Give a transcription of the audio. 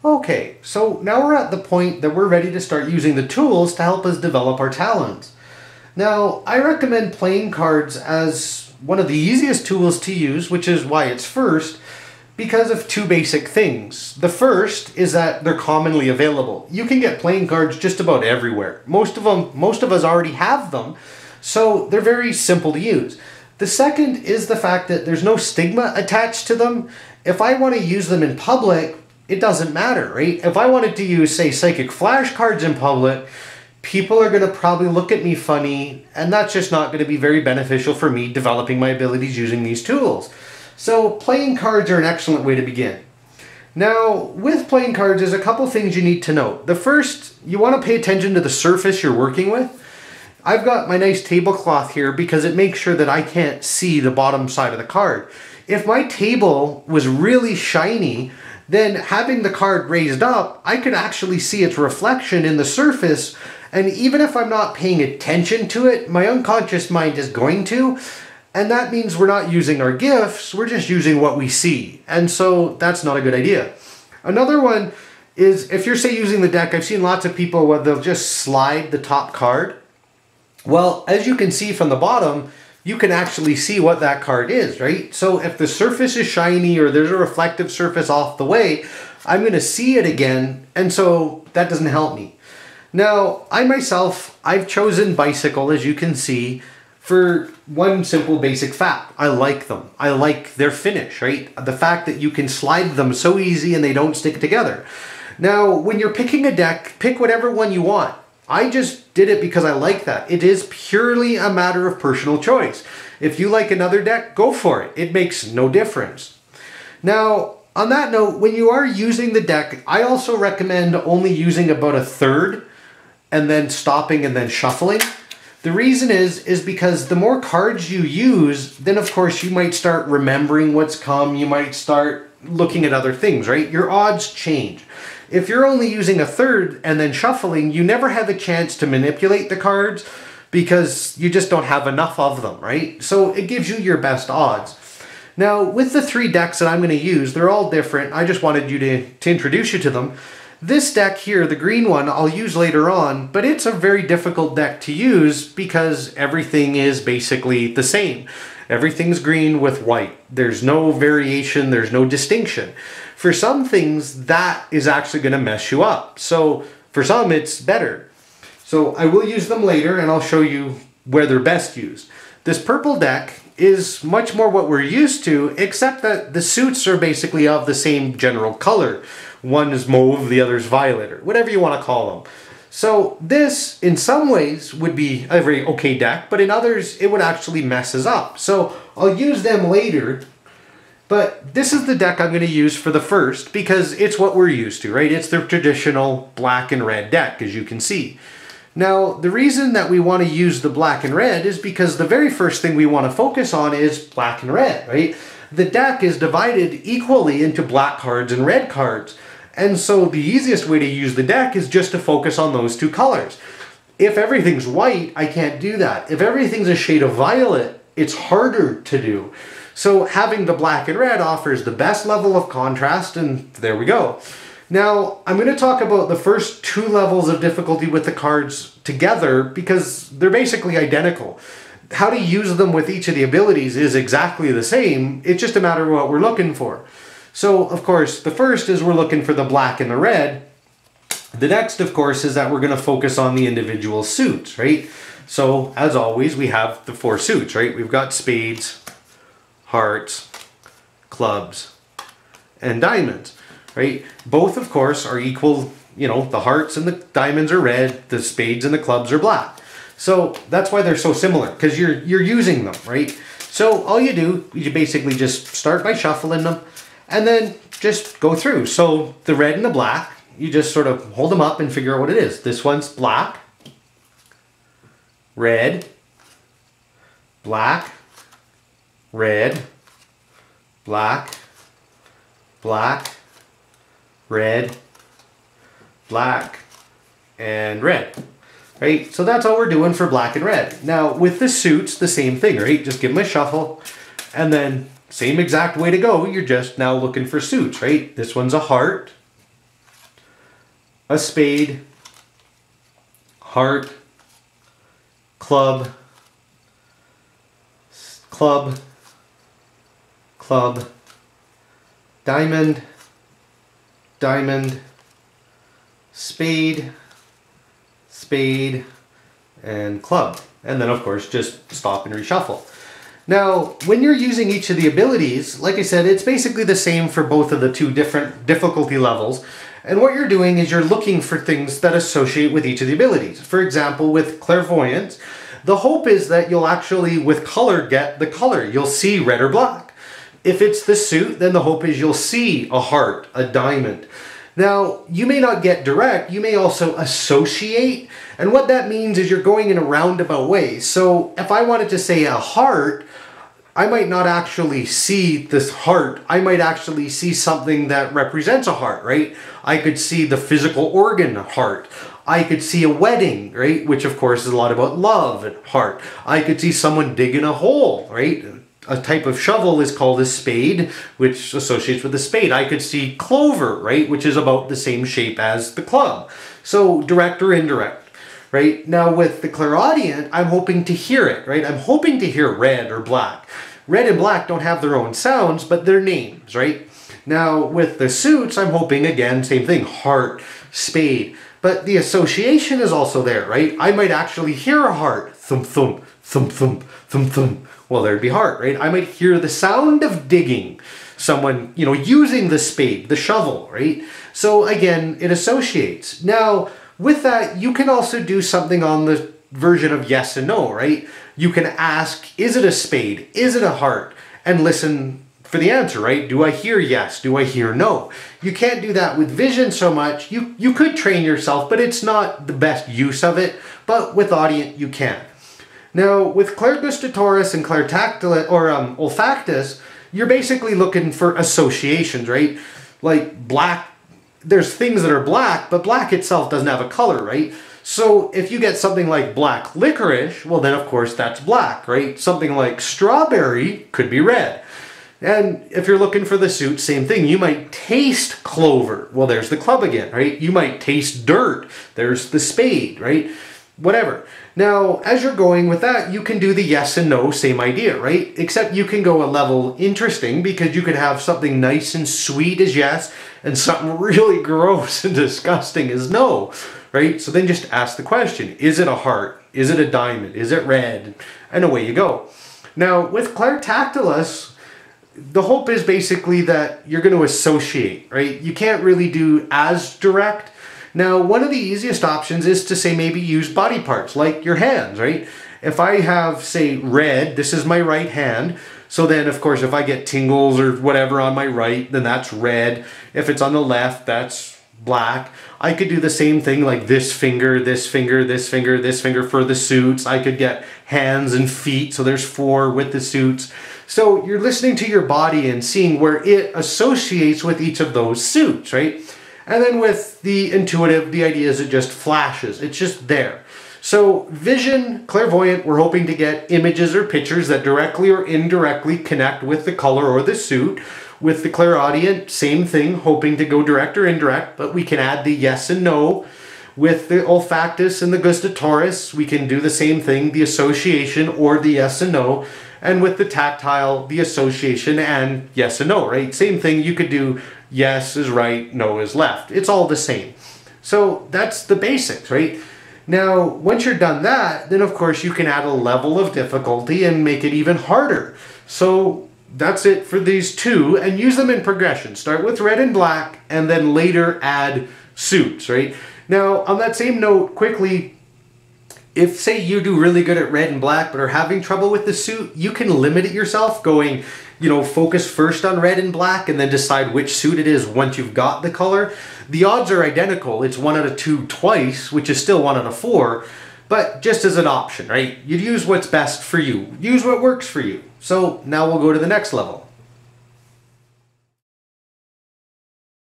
Okay, so now we're at the point that we're ready to start using the tools to help us develop our talents. Now, I recommend playing cards as one of the easiest tools to use, which is why it's first, because of two basic things. The first is that they're commonly available. You can get playing cards just about everywhere. Most of us already have them, so they're very simple to use. The second is the fact that there's no stigma attached to them. If I want to use them in public, it doesn't matter, right? If I wanted to use, say, psychic flashcards in public, people are going to probably look at me funny, and that's just not going to be very beneficial for me developing my abilities using these tools. So playing cards are an excellent way to begin. Now, with playing cards, there's a couple things you need to know. The first, you want to pay attention to the surface you're working with. I've got my nice tablecloth here because it makes sure that I can't see the bottom side of the card. If my table was really shiny, then having the card raised up, I could actually see its reflection in the surface, and even if I'm not paying attention to it, my unconscious mind is going to, and that means we're not using our gifts, we're just using what we see, and so that's not a good idea. Another one is, if you're, say, using the deck, I've seen lots of people where they'll just slide the top card. Well, as you can see from the bottom, you can actually see what that card is, right? So if the surface is shiny or there's a reflective surface off the way, I'm going to see it again, and so that doesn't help me. Now, I myself, I've chosen bicycle, as you can see, for one simple basic fact. I like them. I like their finish, right? The fact that you can slide them so easy and they don't stick together. Now, when you're picking a deck, pick whatever one you want. I just did it because I like that. It is purely a matter of personal choice. If you like another deck, go for it. It makes no difference. Now, on that note, when you are using the deck, I also recommend only using about a third and then stopping and then shuffling. The reason is because the more cards you use, then of course you might start remembering what's come, you might start looking at other things, right? Your odds change. If you're only using a third and then shuffling, you never have a chance to manipulate the cards because you just don't have enough of them, right? So it gives you your best odds. Now, with the three decks that I'm going to use, they're all different. I just wanted you to introduce you to them. This deck here, the green one, I'll use later on, but it's a very difficult deck to use because everything is basically the same. Everything's green with white. There's no variation, there's no distinction. For some things, that is actually going to mess you up. So for some, it's better. So I will use them later and I'll show you where they're best used. This purple deck is much more what we're used to, except that the suits are basically of the same general color. One is mauve, the other is violet, or whatever you want to call them. So this, in some ways, would be a very okay deck, but in others, it would actually mess us up. So I'll use them later, but this is the deck I'm going to use for the first, because it's what we're used to, right? It's the traditional black and red deck, as you can see. Now, the reason that we want to use the black and red is because the very first thing we want to focus on is black and red, right? The deck is divided equally into black cards and red cards. And so the easiest way to use the deck is just to focus on those two colors. If everything's white, I can't do that. If everything's a shade of violet, it's harder to do. So having the black and red offers the best level of contrast, and there we go. Now, I'm going to talk about the first two levels of difficulty with the cards together because they're basically identical. How to use them with each of the abilities is exactly the same. It's just a matter of what we're looking for. So, of course, the first is we're looking for the black and the red. The next, of course, is that we're going to focus on the individual suits, right? So, as always, we have the four suits, right? We've got spades, hearts, clubs, and diamonds, right? Both, of course, are equal, you know, the hearts and the diamonds are red, the spades and the clubs are black. So, that's why they're so similar, because you're using them, right? So, all you do, you basically just start by shuffling them, and then just go through. So the red and the black, you just sort of hold them up and figure out what it is. This one's black, red, black, red, black, black, red, black, and red. Right? So that's all we're doing for black and red. Now with the suits, the same thing, right? Just give them a shuffle and then same exact way to go. You're just now looking for suits, right? This one's a heart, a spade, heart, club, club, club, diamond, diamond, spade, spade, and club. And then of course just stop and reshuffle. Now, when you're using each of the abilities, like I said, it's basically the same for both of the two different difficulty levels. And what you're doing is you're looking for things that associate with each of the abilities. For example, with clairvoyance, the hope is that you'll actually, with color, get the color. You'll see red or black. If it's the suit, then the hope is you'll see a heart, a diamond. Now, you may not get direct, you may also associate. And what that means is you're going in a roundabout way. So if I wanted to say a heart, I might not actually see this heart. I might actually see something that represents a heart, right? I could see the physical organ heart. I could see a wedding, right? Which of course is a lot about love and heart. I could see someone digging a hole, right? A type of shovel is called a spade, which associates with the spade. I could see clover, right? Which is about the same shape as the club. So direct or indirect. Right? Now with the clairaudient, I'm hoping to hear it, right? I'm hoping to hear red or black. Red and black don't have their own sounds, but they're names, right? Now with the suits, I'm hoping again, same thing, heart, spade. But the association is also there, right? I might actually hear a heart, thump, thump, thump, thump, thump, thump. Well, there'd be heart, right? I might hear the sound of digging, someone, you know, using the spade, the shovel, right? So again, it associates. Now, with that, you can also do something on the version of yes and no, right? You can ask, is it a spade? Is it a heart? And listen for the answer, right? Do I hear yes? Do I hear no? You can't do that with vision so much. You could train yourself, but it's not the best use of it. But with audient, you can. Now, with clairgustatoris and clairtactile or olfactus, you're basically looking for associations, right? Like black. There's things that are black, but black itself doesn't have a color, right? So if you get something like black licorice, well then of course that's black, right? Something like strawberry could be red. And if you're looking for the suit, same thing. You might taste clover. Well, there's the club again, right? You might taste dirt. There's the spade, right? Whatever. Now, as you're going with that, you can do the yes and no, same idea, right? Except you can go a level interesting because you could have something nice and sweet as yes and something really gross and disgusting as no, right? So then just ask the question, is it a heart? Is it a diamond? Is it red? And away you go. Now, with clairtactilis, the hope is basically that you're going to associate, right? You can't really do as direct. Now, one of the easiest options is to say maybe use body parts, like your hands, right? If I have, say, red, this is my right hand. So then, of course, if I get tingles or whatever on my right, then that's red. If it's on the left, that's black. I could do the same thing like this finger, this finger, this finger, this finger for the suits. I could get hands and feet, so there's 4 with the suits. So you're listening to your body and seeing where it associates with each of those suits, right? And then with the intuitive, the idea is it just flashes. It's just there. So vision, clairvoyant, we're hoping to get images or pictures that directly or indirectly connect with the color or the suit. With the clairaudient, same thing, hoping to go direct or indirect, but we can add the yes and no. With the olfactus and the gustatoris, we can do the same thing, the association or the yes and no. And with the tactile, the association and yes and no, right? Same thing, you could do yes is right, no is left. It's all the same. So that's the basics, right? Now, once you're done that, then of course you can add a level of difficulty and make it even harder. So that's it for these two, and use them in progression. Start with red and black, and then later add suits, right? Now, on that same note, quickly, if say you do really good at red and black but are having trouble with the suit, you can limit it yourself going, you know, focus first on red and black and then decide which suit it is once you've got the color. The odds are identical. It's 1 out of 2 twice, which is still 1 out of 4, but just as an option, right? You'd use what's best for you. Use what works for you. So now we'll go to the next level.